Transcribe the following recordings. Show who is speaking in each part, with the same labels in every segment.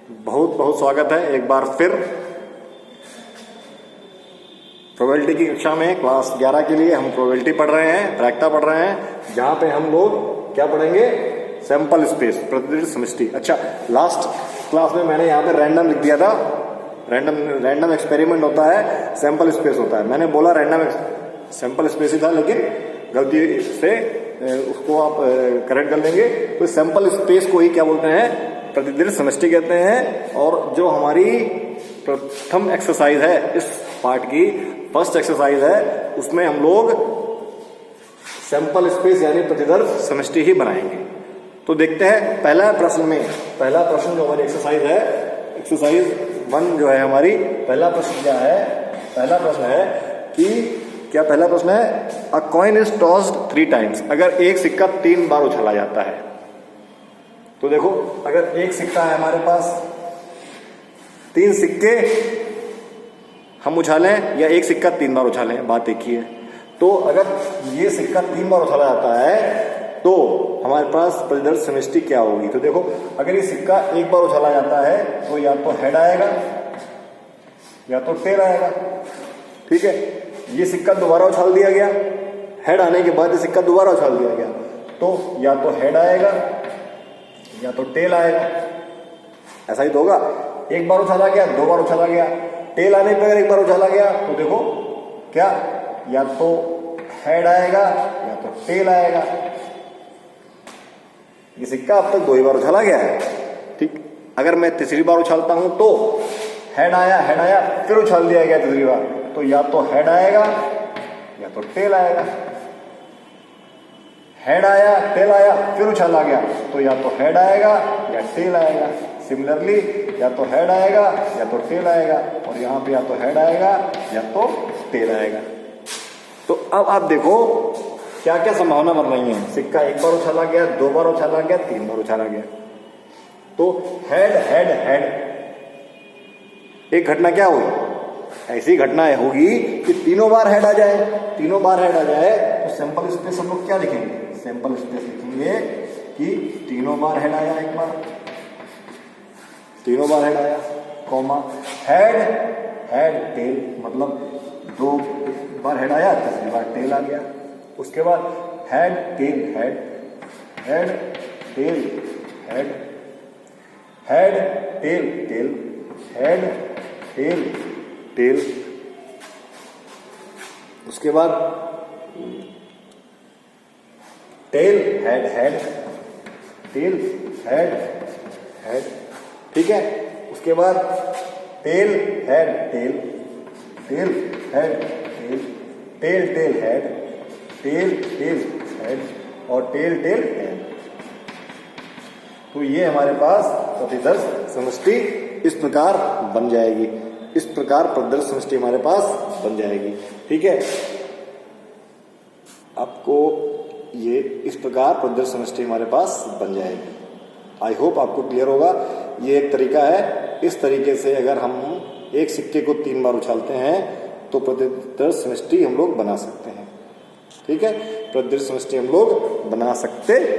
Speaker 1: बहुत बहुत स्वागत है एक बार फिर प्रोबेबिलिटी की कक्षा में। क्लास 11 के लिए हम प्रोबेबिलिटी पढ़ रहे हैं, रैक्टा पढ़ रहे हैं, जहां पे हम लोग क्या पढ़ेंगे, सैंपल स्पेस, प्रतिदर्श समष्टि। अच्छा, लास्ट क्लास में मैंने यहाँ पे रैंडम लिख दिया था। रैंडम एक्सपेरिमेंट होता है, सैंपल स्पेस होता है। मैंने बोला रैंडम सैंपल स्पेस ही था, लेकिन गलती से उसको आप करेक्ट कर लेंगे। तो सैंपल स्पेस को ही क्या बोलते हैं, प्रतिदर्श समष्टि कहते हैं। और जो हमारी प्रथम एक्सरसाइज है इस पार्ट की, फर्स्ट एक्सरसाइज है, उसमें हम लोग सैंपल स्पेस यानी प्रतिदर्श समष्टि ही बनाएंगे। तो देखते हैं पहला प्रश्न जो हमारी एक्सरसाइज है, एक्सरसाइज 1 जो है हमारी, पहला प्रश्न क्या है, पहला प्रश्न है कि क्या पहला प्रश्न है, अ कॉइन इज टॉस्ड 3 टाइम्स। अगर एक सिक्का 3 बार उछाला जाता है, तो देखो अगर एक सिक्का है हमारे पास, 3 सिक्के हम उछालें या एक सिक्का 3 बार उछालें, बात एक ही है। तो अगर ये सिक्का 3 बार उछाला जाता है तो हमारे पास प्रतिदर्श समष्टि क्या होगी। तो देखो अगर ये सिक्का एक बार उछाला जाता है तो या तो हेड आएगा या तो टेल आएगा। ठीक है, ये सिक्का दोबारा उछाल दिया गया, हेड आने के बाद ये सिक्का दोबारा उछाल दिया गया, तो या तो हेड आएगा या तो टेल आएगा। ऐसा ही तो होगा, एक बार उछाला गया, 2 बार उछाला गया, टेल आने पर अगर एक बार उछाला गया तो देखो क्या, या तो हेड आएगा या तो टेल आएगा। ये सिक्का अब तक 2 ही बार उछाला गया है। ठीक, अगर मैं तीसरी बार उछालता हूं तो हेड आया फिर उछाल दिया गया तीसरी बार, तो या तो हेड आएगा या तो टेल आएगा। हेड आया, टेल आया, फिर उछाला गया, तो या तो हेड आएगा या टेल आएगा। सिमिलरली या तो हेड आएगा या तो टेल आएगा, और यहां पे या तो हेड आएगा या तो टेल आएगा। तो अब आप देखो क्या क्या संभावना बन रही है। सिक्का एक बार उछाला गया, 2 बार उछाला गया, 3 बार उछाला गया, तो हेड हेड हेड, एक घटना क्या हुई, ऐसी घटना होगी कि तीनों बार हेड आ जाए। तीनों बार हेड आ जाए तो सैंपल स्पेस हम लोग क्या लिखेंगे, सैंपल स्पेस लिखेंगे कि तीनों बार हेड आया, एक बार तीनों बार हेड आया, कॉमा हेड हेड टेल, मतलब 2 बार हेड आया, तीसरी बार टेल आ गया। उसके बाद head tail head, head tail head, head tail tail, head tail tail. उसके बाद tail head head, tail head head. ठीक है, उसके बाद tail head tail, tail head tail, tail tail head, tail tail head और टेल टेल हेड। तो ये हमारे पास प्रतिदर्श समष्टि इस प्रकार बन जाएगी। इस प्रकार प्रतिदर्श समष्टि हमारे पास बन जाएगी। ठीक है, आपको ये इस प्रकार प्रतिदर्श समष्टि हमारे पास बन जाएगी। आई होप आपको क्लियर होगा। ये एक तरीका है, इस तरीके से अगर हम एक सिक्के को 3 बार उछालते हैं तो प्रतिदर्श समष्टि हम लोग बना सकते हैं। ठीक है, प्रतिदर्श समष्टि हम लोग बना सकते हैं।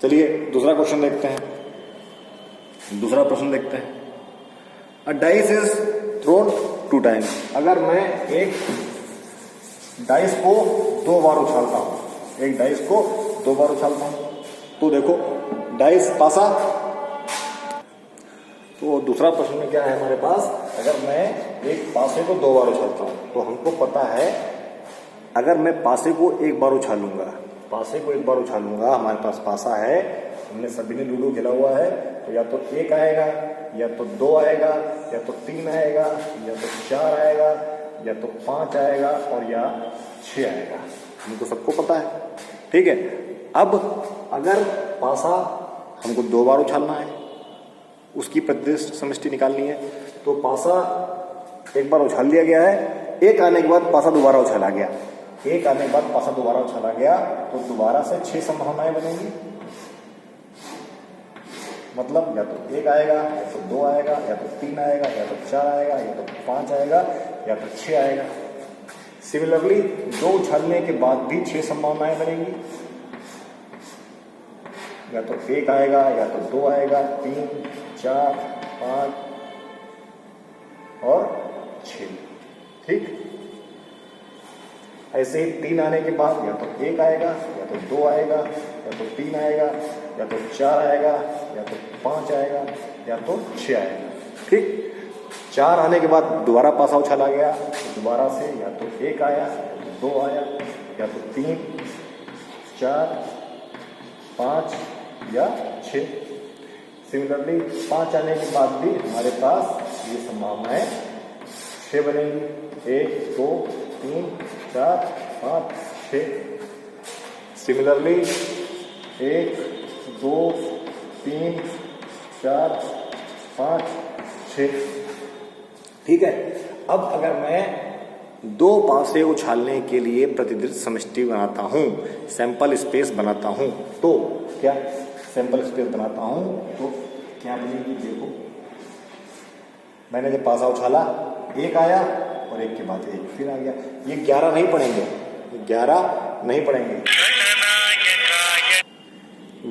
Speaker 1: चलिए दूसरा क्वेश्चन देखते हैं। दूसरा प्रश्न देखते हैं, अ डाइस इज थ्रोन 2 टाइम्स। अगर मैं एक डाइस को 2 बार उछालता हूं, एक डाइस को 2 बार उछालता हूं, तो देखो डाइस पासा। तो दूसरा प्रश्न में क्या है हमारे पास, अगर मैं एक पासे को 2 बार उछालता हूं, तो हमको पता है अगर मैं पासे को एक बार उछालूंगा, पासे को एक बार उछालूंगा, हमारे पास पासा है, हमने सभी ने लूडो खेला हुआ है, तो या तो 1 आएगा या तो 2 आएगा या तो 3 आएगा या तो 4 आएगा या तो 5 आएगा और या 6 आएगा। हमको सबको पता है। ठीक है, अब अगर पासा हमको 2 बार उछालना है, उसकी प्रतिदर्श समष्टि निकालनी है, तो पासा एक बार उछाल दिया गया है, 1 आने के बाद पासा दोबारा उछाला गया, 1 आने के बाद पासा दोबारा उछाला गया, तो दोबारा से 6 संभावनाएं बनेंगी। मतलब या तो 1 आएगा या तो 2 आएगा या तो 3 आएगा या तो 4 आएगा या तो 5 आएगा या तो 6 आएगा। सिमिलरली 2 उछालने के बाद भी 6 संभावनाएं बनेंगी, या तो 1 आएगा या तो 2 आएगा, 3, 4, 5 और 6। ठीक, ऐसे ही 3 आने के बाद या तो 1 आएगा, या तो 2 आएगा, या तो 3 आएगा, या तो 4 आएगा, या तो 5 आएगा, या तो 6 आएगा। ठीक, 4 आने के बाद दोबारा पासा उछाला गया, तो दोबारा से या तो 1 आया, या तो 2 आया, या तो 3, 4, 5 या 6। सिमिलरली 5 आने के बाद भी हमारे पास ये संभावनाएं 6 बनेंगी। 1, 2, 3, 4, 5, 6। सिमिलरली 1, 2, 3, 4, 5, 6। ठीक है, अब अगर मैं 2 पासे उछालने के लिए प्रतिदीप्त समष्टि बनाता हूं, सैंपल स्पेस बनाता हूं, तो क्या सैंपल स्पेस बनाता हूं तो क्या बनेगी? देखो, मैंने जब पासा उछाला 1 आया और 1 के बाद 1 फिर आ गया। ये 11 नहीं पढ़ेंगे, 11 नहीं पढ़ेंगे,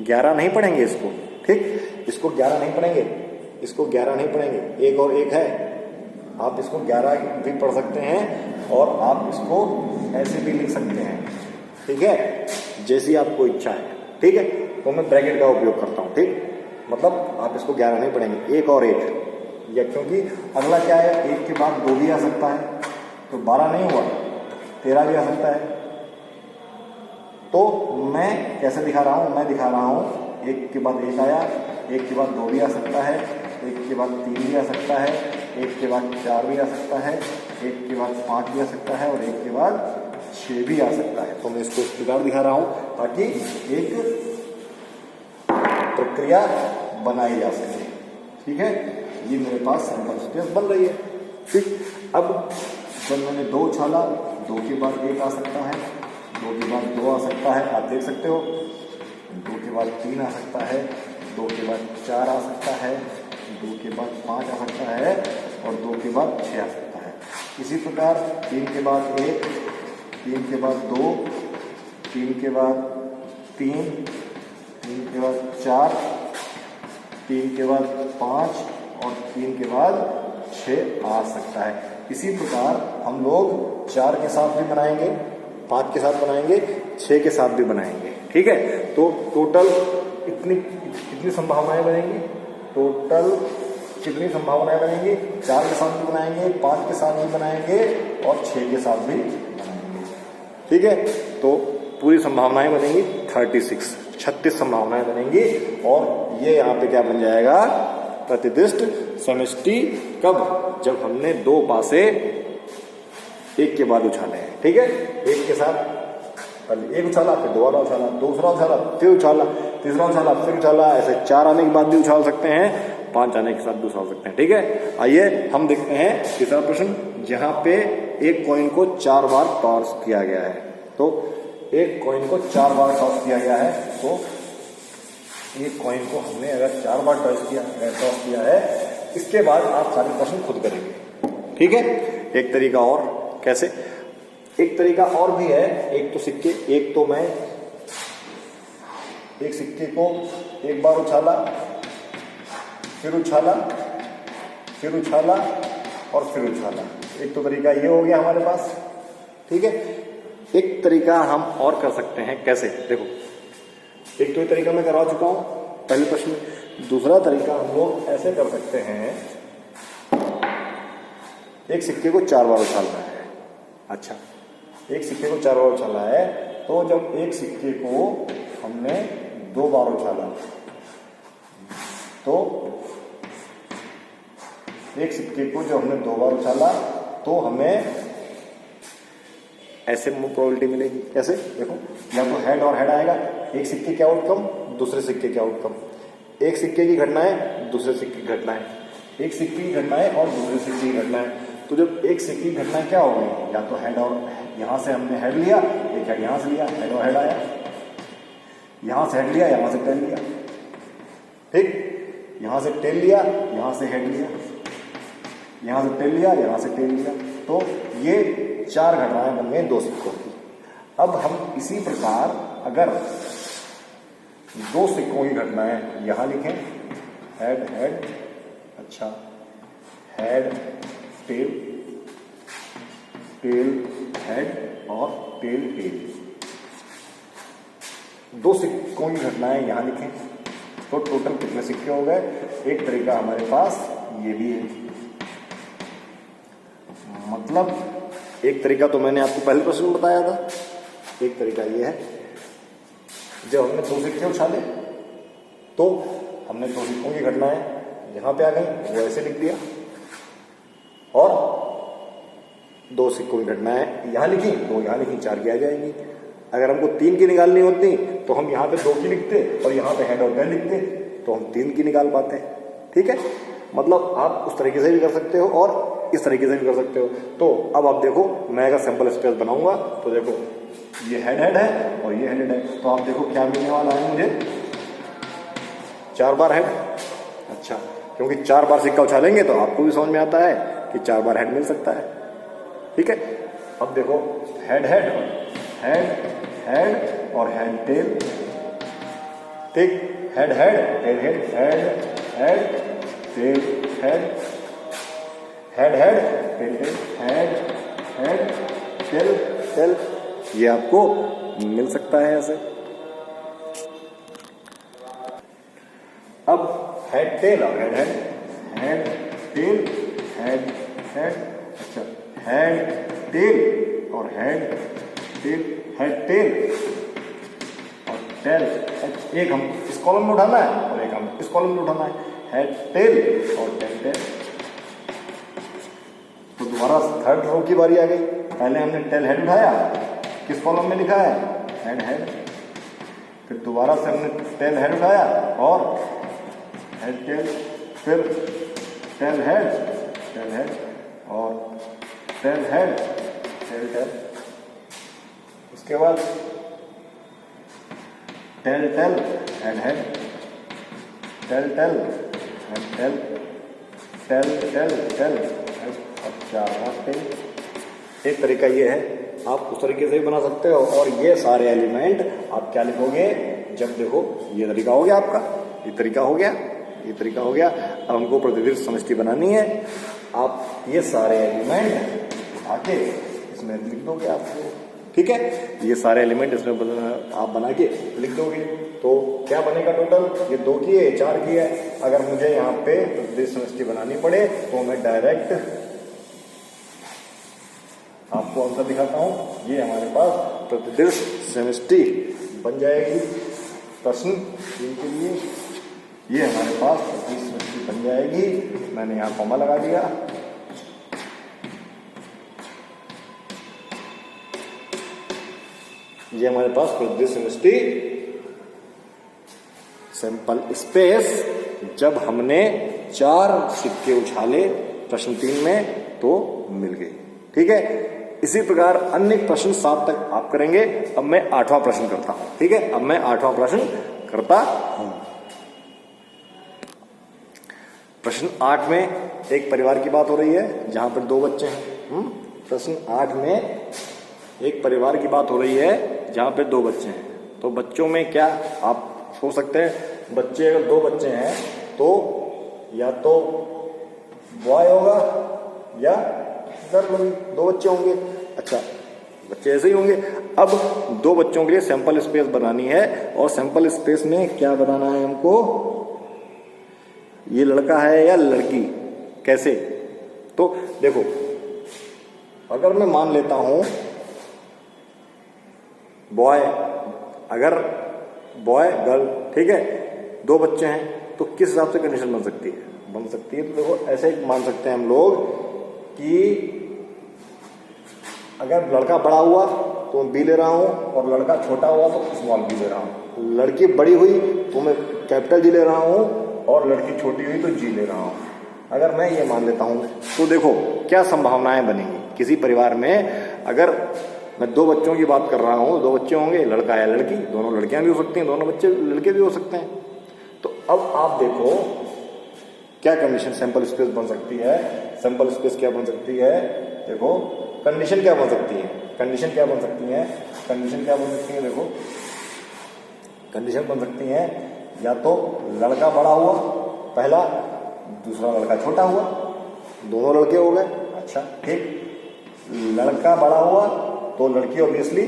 Speaker 1: 11 नहीं पढ़ेंगे इसको। ठीक, इसको 11 नहीं पढ़ेंगे, इसको 11 नहीं पढ़ेंगे। 1 और 1 है, आप इसको 11 भी पढ़ सकते हैं और आप इसको ऐसे भी लिख सकते हैं। ठीक है, जैसी आपको इच्छा है। ठीक है, तो मैं ब्रैकेट का उपयोग करता हूं। ठीक, मतलब आप इसको 11 नहीं पढ़ेंगे, 1 और 1, या क्योंकि अगला क्या है, 1 के बाद 2 भी आ सकता है, तो 12 नहीं हुआ, 13 भी आ सकता है। तो मैं कैसे दिखा रहा हूं? मैं दिखा रहा हूं 1 के बाद 1 आया, 1 के बाद 2 भी आ सकता है, 1 के बाद 3 भी आ सकता है, 1 के बाद 4 भी आ सकता है, 1 के बाद 5 भी आ सकता है, और 1 के बाद 6 भी आ सकता है। तो मैं इसको इस प्रकार दिखा रहा हूं ताकि एक प्रक्रिया बनाई जा सके। ठीक है, ये मेरे पास सैंपल स्पेस बन रही है। ठीक, अब जब मैंने 2 उछाला, 2 के बाद 1 आ सकता है, 2 के बाद 2 आ सकता है, आप देख सकते हो। 2 के बाद 3 आ सकता है, 2 के बाद 4 आ सकता है, 2 के बाद 5 आ सकता है, और 2 के बाद 6 आ सकता है। इसी प्रकार 3 के बाद 1, 3 के बाद 2, 3 के बाद 3, 3 के बाद 4, 3 के बाद 5 और 3 के बाद 6 आ सकता है। इसी प्रकार हम लोग 4 के साथ भी बनाएंगे, 5 के साथ बनाएंगे, 6 के साथ भी बनाएंगे। ठीक है, तो टोटल कितनी संभावनाएं बनेंगी? टोटल कितनी संभावनाएं बनेंगी? 4 के साथ भी बनाएंगे, 5 के साथ भी बनाएंगे और 6 के साथ भी बनाएंगे। ठीक है, तो पूरी संभावनाएं बनेंगी 36 संभावनाएं बनेंगी। और ये यहाँ पे क्या बन जाएगा? प्रतिदिष्ट समष्टि। कब? जब हमने 2 पासे 1 के बाद उछाले हैं। ठीक है, 1 के साथ पहले 1 उछाला, फिर दोबारा उछाला, दूसरा उछाला, फिर उछाला, तीसरा उछाला, फिर उछाला, ऐसे 4 आने के बाद भी उछाल सकते हैं, 5 आने के साथ भी उछाल सकते हैं। ठीक है, आइए हम देखते हैं तीसरा प्रश्न, जहां पे एक कॉइन को 4 बार टॉस किया गया है। तो एक कॉइन को 4 बार टॉस किया गया है, तो एक कॉइन को हमने अगर 4 बार टॉस किया है, इसके बाद आप सारे प्रश्न खुद करेंगे। ठीक है, एक तरीका और कैसे? एक तरीका और भी है। एक तो सिक्के, एक तो मैं एक सिक्के को 1 बार उछाला, फिर उछाला, फिर उछाला और फिर उछाला। एक तो तरीका ये हो गया हमारे पास। ठीक है, एक तरीका हम और कर सकते हैं। कैसे? देखो, एक तो ये तरीका मैं करवा चुका हूं पहले प्रश्न में। दूसरा तरीका हम लोग ऐसे कर सकते हैं, एक सिक्के को 4 बार उछालना है। अच्छा, एक सिक्के को 4 बार उछाला है, तो जब एक सिक्के को हमने 2 बार उछाला, तो एक सिक्के को जो हमने 2 बार उछाला, तो हमें ऐसे प्रोबेबिलिटी मिलेगी। कैसे? देखो, या तो हेड और हेड आएगा, एक सिक्के के आउटकम, दूसरे सिक्के के आउटकम, एक सिक्के की घटनाएं, दूसरे सिक्के की घटनाएं, एक सिक्के की घटनाएं और दूसरे सिक्के की घटनाएं। तो जब एक सिक्के की घटनाएं क्या हो गई? या तो हेड और यहां से हमने हेड लिया, एक हेड यहां से लिया, हेड और हेड आया, यहां से हेड लिया, यहां से टेल लिया। ठीक, यहां से टेल लिया, यहां से हेड लिया, यहां से टेल लिया, यहां से टेल लिया। तो ये 4 घटनाएं बन गई 2 सिक्कों की। अब हम इसी प्रकार अगर 2 सिक्कों की घटनाएं यहां लिखें, हेड हेड अच्छा, हेड टेल, टेल हेड और टेल टेल। दो सिक्कों की घटनाएं यहां लिखें तो टोटल कितने सिक्के हो गए। एक तरीका हमारे पास ये भी है, मतलब एक तरीका तो मैंने आपको पहले प्रश्न में बताया था। एक तरीका ये है, जब हमने दो सिक्के उछाले तो हमने दो सिक्कों की घटनाएं यहां पे आ गई, वो ऐसे लिख दिया, और दो सिक्कों की घटनाएं यहां लिखी तो यहां लिखी, 4 की आ जाएंगी। अगर हमको 3 की निकालनी होती तो हम यहाँ पे 2 की लिखते और यहाँ पे हेड और टेल लिखते, तो हम 3 की निकाल पाते हैं। ठीक है, मतलब आप उस तरीके से भी कर सकते हो और इस तरीके से भी कर सकते हो। तो अब आप देखो, मैं अगर सैंपल स्पेस बनाऊंगा तो देखो ये हेड है और ये हेड है, तो आप देखो क्या मिलने वाला है मुझे, 4 बार हेड। अच्छा, क्योंकि 4 बार सिक्का उछालेंगे तो आपको भी समझ में आता है कि 4 बार हेड मिल सकता है। ठीक है, अब देखो हेड हेड हेड हेड और हेड टेल, ठीक, head head tail head head head tail head head head tail tail head head tail tail, ये आपको मिल सकता है ऐसे। अब हेड टेल और head head head tail head head, अच्छा हेड टेल और हेड टेल हेड टेल और टेल, एक हम इस कॉलम में उठाना है और एक हम इस कॉलम में उठाना है, हेड टेल और टेल टेल। तो दोबारा थर्ड रो की बारी आ गई। पहले हमने टेल हेड उठाया, किस कॉलम में लिखा है, हेड हेड, फिर दोबारा से हमने टेल हेड उठाया और हेड टेल, फिर टेल हेड और टेल हेड टेल टेल, उसके बाद tail tail head head tail tail head tail tail tail tail, अच्छा टेल। एक तरीका ये है, आप उस तरीके से भी बना सकते हो। और ये सारे एलिमेंट आप क्या लिखोगे, जब देखो ये तरीका हो गया आपका, ये तरीका हो गया, ये तरीका हो गया। अब हमको प्रतिदीर्घ समष्टि बनानी है। आप ये सारे एलिमेंट उठा के इसमें लिख दोगे आपको, ठीक है, ये सारे एलिमेंट इसमें आप बना के लिख दोगे तो क्या बनेगा टोटल, ये 2 की है, 4 की है। अगर मुझे यहाँ पे प्रतिदीर्घ समष्टि बनानी पड़े तो मैं डायरेक्ट आपको आंसर दिखाता हूं। ये हमारे पास प्रतिदीर्घ समष्टि बन जाएगी प्रश्न 3 के लिए। ये हमारे पास प्रतिदीर्घ समष्टि बन जाएगी, मैंने यहाँ कॉमा लगा दिया। ये हमारे पास प्रतिदीर्घ समष्टि सैंपल स्पेस जब हमने 4 सिक्के उछाले प्रश्न 3 में तो मिल गई। ठीक है, इसी प्रकार अन्य प्रश्न 7 तक आप करेंगे। अब मैं 8वां प्रश्न करता हूं। ठीक है, अब मैं 8वां प्रश्न करता हूं। प्रश्न 8 में एक परिवार की बात हो रही है जहां पर 2 बच्चे हैं। प्रश्न 8 में एक परिवार की बात हो रही है जहां पे 2 बच्चे हैं। तो बच्चों में क्या आप सोच सकते हैं, बच्चे अगर 2 बच्चे हैं तो या तो बॉय होगा या गर्ल होगी, 2 बच्चे होंगे। अच्छा, बच्चे ऐसे ही होंगे। अब 2 बच्चों के लिए सैंपल स्पेस बनानी है और सैंपल स्पेस में क्या बताना है हमको, ये लड़का है या लड़की, कैसे। तो देखो, अगर मैं मान लेता हूं बॉय, अगर बॉय गर्ल, ठीक है, 2 बच्चे हैं तो किस हिसाब से कंडीशन बन सकती है, बन सकती है तो देखो ऐसे मान सकते हैं हम लोग कि अगर लड़का बड़ा हुआ तो मैं बी ले रहा हूं और लड़का छोटा हुआ तो स्मॉल बी ले रहा हूं। लड़की बड़ी हुई तो मैं कैपिटल जी ले रहा हूं और लड़की छोटी हुई तो जी ले रहा हूं। अगर मैं ये मान लेता हूं तो देखो क्या संभावनाएं बनेंगी किसी परिवार में। अगर मैं 2 बच्चों की बात कर रहा हूं, 2 बच्चे होंगे, लड़का या लड़की, दोनों लड़कियां भी हो सकती हैं, दोनों बच्चे लड़के भी हो सकते हैं। तो अब आप देखो क्या कंडीशन सैंपल स्पेस बन सकती है। सैंपल स्पेस क्या बन सकती है, देखो कंडीशन क्या बन सकती है, कंडीशन क्या बन सकती है, कंडीशन क्या बन सकती है, देखो कंडीशन बन सकती है या तो लड़का बड़ा हुआ पहला, दूसरा लड़का छोटा हुआ, दोनों लड़के हो गए। अच्छा ठीक, लड़का बड़ा हुआ तो लड़की ऑब्वियसली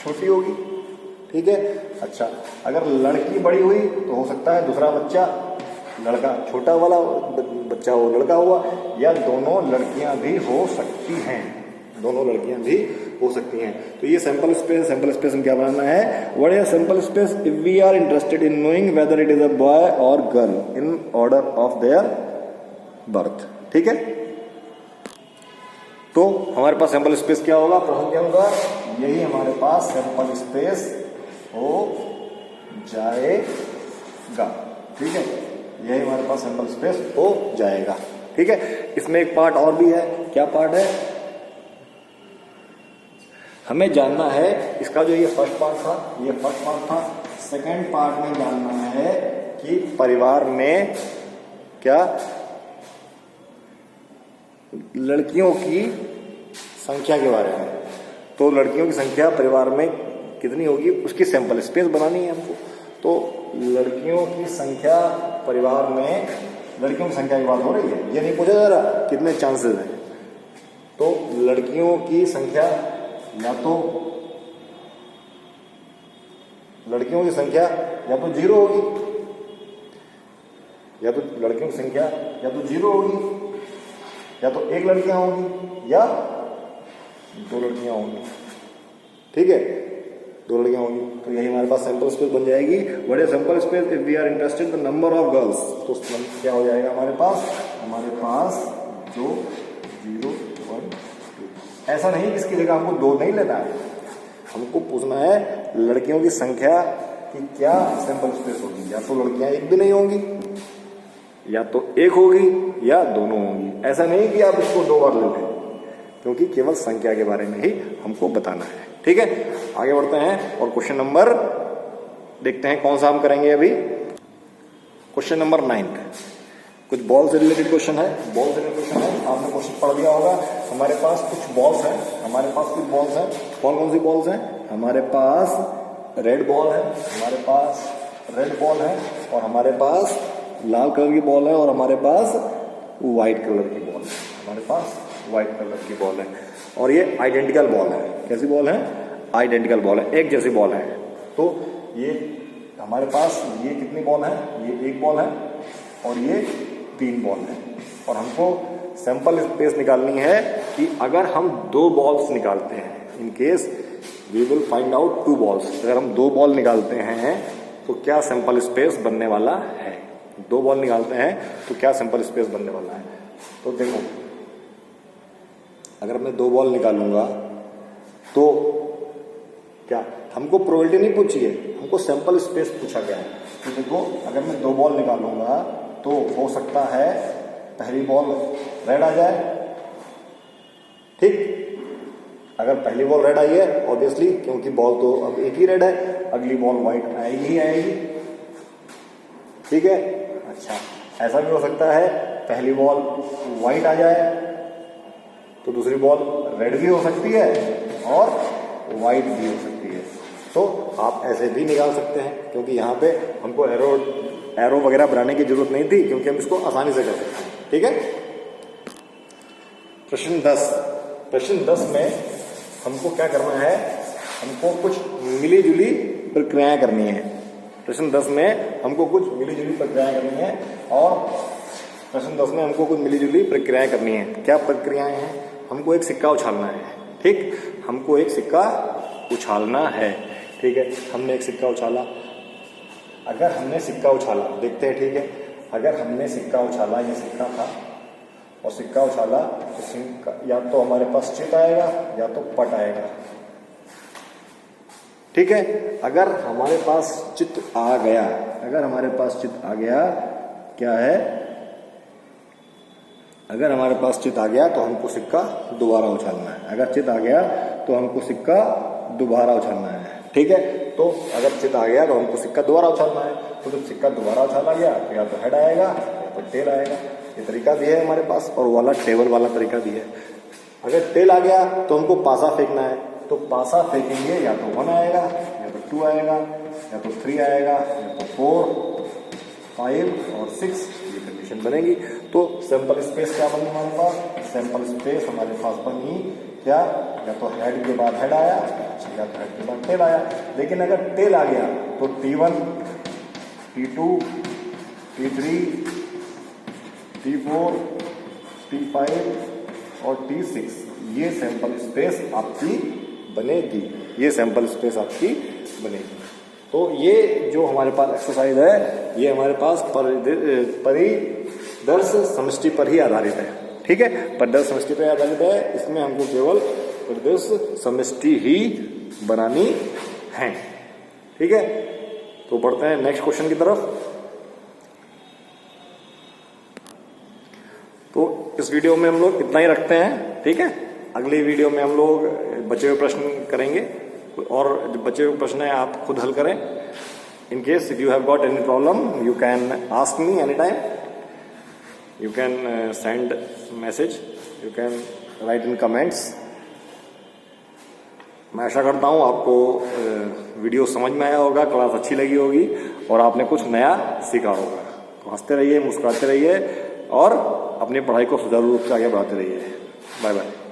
Speaker 1: छोटी होगी, ठीक है। अच्छा, अगर लड़की बड़ी हुई तो हो सकता है दूसरा बच्चा लड़का छोटा वाला बच्चा हो लड़का हुआ, या दोनों लड़कियां भी हो सकती हैं, दोनों लड़कियां भी हो सकती हैं। तो ये सैंपल स्पेस में क्या बनाना है, what is sample space if we are interested in knowing whether it is a boy और girl in order of their birth, ठीक है। तो हमारे पास सैंपल स्पेस क्या होगा, प्रश्न क्या होगा, यही हमारे पास सैंपल स्पेस हो जाएगा, ठीक है। यही हमारे पास सैंपल स्पेस हो जाएगा, ठीक है। इसमें एक पार्ट और भी है, क्या पार्ट है, हमें जानना है इसका जो ये फर्स्ट पार्ट था, ये फर्स्ट पार्ट था, सेकंड पार्ट में जानना है कि परिवार में क्या लड़कियों की संख्या के बारे में, तो लड़कियों की संख्या परिवार में कितनी होगी उसकी सैंपल स्पेस बनानी है हमको। तो लड़कियों की संख्या परिवार में, लड़कियों की संख्या की बात हो रही है, ये नहीं पूछा जा रहा कितने चांसेस हैं। तो लड़कियों की संख्या या तो लड़कियों की संख्या या तो 0 होगी, या तो लड़कियों की संख्या या तो 0 होगी, या तो एक लड़कियां होंगी या 2 लड़कियां होंगी, ठीक है, 2 लड़कियां होंगी। तो यही हमारे पास सैंपल स्पेस बन जाएगी। What is sample space if we are interested the number of girls, तो क्या हो जाएगा हमारे पास जो 0 1 2, ऐसा नहीं कि इसकी जगह हमको 2 नहीं लेना है, हमको पूछना है लड़कियों की संख्या की क्या सैंपल स्पेस होगी, या तो लड़कियां एक भी नहीं होंगी, या तो एक होगी या दोनों होंगी। ऐसा नहीं कि आप इसको 2 बार ले लें, क्योंकि केवल संख्या के बारे में ही हमको बताना है, ठीक है। आगे बढ़ते हैं और क्वेश्चन नंबर देखते हैं कौन सा हम करेंगे अभी। क्वेश्चन नंबर 9 कुछ बॉल से रिलेटेड क्वेश्चन है, बॉल से रिलेटेड क्वेश्चन है, आपने क्वेश्चन पढ़ लिया होगा। हमारे पास कुछ बॉल्स हैं, कौन कौन सी बॉल्स हैं, हमारे पास रेड बॉल है, हमारे पास रेड बॉल है, और हमारे पास लाल कलर की बॉल है, और हमारे पास व्हाइट कलर की बॉल है, हमारे पास व्हाइट कलर की बॉल है। और ये आइडेंटिकल बॉल है, कैसी बॉल है, आइडेंटिकल बॉल है, एक जैसी बॉल है। तो ये हमारे पास ये कितनी बॉल है, ये 1 बॉल है और ये 3 बॉल है। और हमको सैंपल स्पेस निकालनी है कि अगर हम 2 बॉल्स निकालते हैं, in case we will find out 2 balls, अगर हम 2 बॉल निकालते हैं तो क्या सैंपल स्पेस बनने वाला है, 2 बॉल निकालते हैं तो क्या सैंपल स्पेस बनने वाला है। तो देखो, अगर मैं 2 बॉल निकालूंगा तो क्या, हमको प्रोबेबिलिटी नहीं पूछी है, हमको सैंपल स्पेस पूछा गया है। तो देखो, अगर मैं 2 बॉल निकालूंगा तो हो सकता है पहली बॉल रेड आ जाए, ठीक। अगर पहली बॉल रेड आई है ऑब्वियसली, क्योंकि बॉल तो अब एक ही रेड है, अगली बॉल व्हाइट आएगी ही आएगी, ठीक है। अच्छा, ऐसा भी हो सकता है पहली बॉल व्हाइट आ जाए तो दूसरी बॉल रेड भी हो सकती है और व्हाइट भी हो सकती है। तो आप ऐसे भी निकाल सकते हैं, क्योंकि यहाँ पे हमको एरो वगैरह बनाने की जरूरत नहीं थी, क्योंकि हम इसको आसानी से कर सकते हैं, ठीक है। प्रश्न 10 में हमको क्या करना है, हमको कुछ मिली जुली प्रक्रियाएं करनी है। प्रश्न 10 में हमको कुछ मिली जुली प्रक्रियाएं करनी है, और प्रश्न 10 में हमको कुछ मिली जुली प्रक्रियाएं करनी है। क्या प्रक्रियाएं हैं, हमको एक सिक्का उछालना है, ठीक, हमको एक सिक्का उछालना है, ठीक है। हमने एक सिक्का उछाला, अगर हमने सिक्का उछाला, देखते हैं, ठीक है, अगर हमने सिक्का उछाला, ये सिक्का था और सिक्का उछाला, तो या तो हमारे पास चित आएगा या तो पट आएगा, ठीक है। अगर हमारे पास चित आ गया, अगर हमारे पास चित आ गया, क्या है, अगर हमारे पास चित आ गया तो हमको सिक्का दोबारा उछालना है, अगर चित आ गया तो हमको सिक्का दोबारा उछालना है, ठीक है। तो अगर चित आ गया तो हमको सिक्का दोबारा उछालना है, तो जब सिक्का दोबारा उछाला गया तो या तो हेड आएगा या तो टेल आएगा। ये तरीका भी है हमारे पास, और वाला टेबल वाला तरीका भी है। अगर टेल आ गया तो हमको पासा फेंकना है, तो पासा फेंकेंगे, या तो 1 आएगा या तो 2 आएगा या तो 3 आएगा या तो 4 5 और 6, ये इक्वेशन बनेगी। तो सैंपल स्पेस क्या बनी हमारे पास, सैंपल स्पेस हमारे पास बनी क्या, या तो हेड के बाद हेड आया या तो हेड के बाद टेल आया। लेकिन अगर टेल आ गया तो T1, T2, T3, T4, T5 और T6 ये सैंपल स्पेस आपकी बनेगी, ये सैंपल स्पेस आपकी बनेगी। तो ये जो हमारे पास एक्सरसाइज है ये हमारे पास परिदर्श समष्टि पर ही आधारित है। ठीक है, परिदर्श समष्टि पर आधारित है, इसमें हमको केवल परिदर्श समष्टि ही बनानी है। ठीक है, तो बढ़ते हैं नेक्स्ट क्वेश्चन की तरफ। तो इस वीडियो में हम लोग इतना ही रखते हैं। ठीक है, अगली वीडियो में हम लोग बचे हुए प्रश्न करेंगे और जो बचे हुए प्रश्न है आप खुद हल करें। In case if you have got any problem you can ask me any time, you can send message, you can write in comments. मैं आशा करता हूँ आपको वीडियो समझ में आया होगा, क्लास अच्छी लगी होगी और आपने कुछ नया सीखा होगा। तो हंसते रहिए, मुस्कुराते रहिए और अपनी पढ़ाई को सुचारू रूप से आगे बढ़ाते रहिए। Bye bye.